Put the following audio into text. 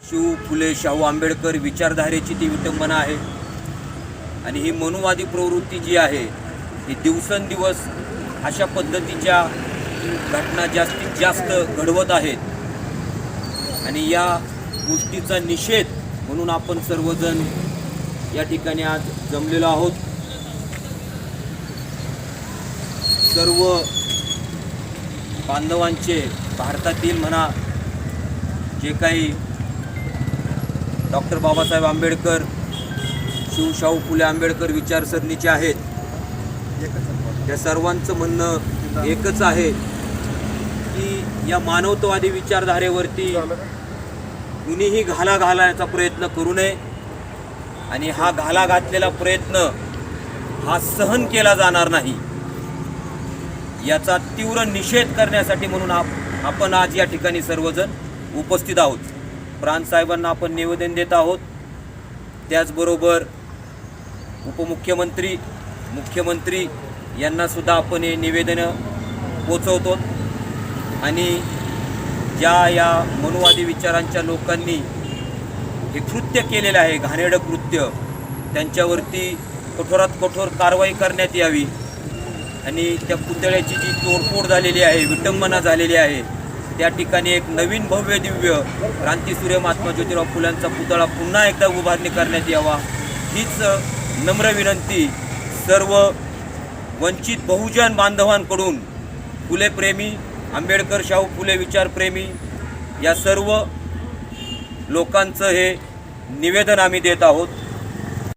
शिव फुले शाहू आंबेडकर विचारधारेची ती विटंबना आहे आणि ही मनुवादी प्रवृत्ती जी आहे ही दिवसेंदिवस अशा पद्धतीच्या घटना जास्तीत जास्त घडवत आहेत आणि या गोष्टीचा निषेध म्हणून आपण सर्वजण या ठिकाणी आज जमलेलो आहोत। सर्व बांधवांचे भारतातील म्हणा जे काही डॉक्टर बाबासाहेब आंबेडकर शिव शाहू फुले आंबेडकर विचारसरणीचे आहेत त्या सर्वांचं म्हणणं एकच आहे की या मानवतावादी विचारधारेवरती कुणीही घाला घालण्याचा प्रयत्न करू नये आणि हा घाला घातलेला प्रयत्न हा सहन केला जाणार नाही याचा तीव्र निषेध करण्यासाठी म्हणून आपण आज या ठिकाणी सर्वजण उपस्थित आहोत। प्रांत साहेबांना आपण निवेदन देत आहोत। त्याचबरोबर उपमुख्यमंत्री मुख्यमंत्री यांना सुद्धा आपण हे निवेदन पोचवतो आणि ज्या या मनुवादी विचारांच्या लोकांनी हे कृत्य केलेलं आहे घाणेरडं कृत्य त्यांच्यावरती कठोरात कठोर कारवाई करण्यात यावी आणि त्या पुतळ्याची जी तोडफोड झालेली आहे विटंबना झालेली आहे त्या ठिकाणी एक नवीन भव्य दिव्य क्रांतीसूर्य महात्मा ज्योतिराव फुल्यांचा पुतळा पुन्हा एकदा उभारणी करण्यात यावा हीच नम्र विनंती सर्व वंचित बहुजन बांधवांकडून फुलेप्रेमी आंबेडकर शाहू फुले विचारप्रेमी या सर्व लोकांचं हे निवेदन आम्ही देत आहोत।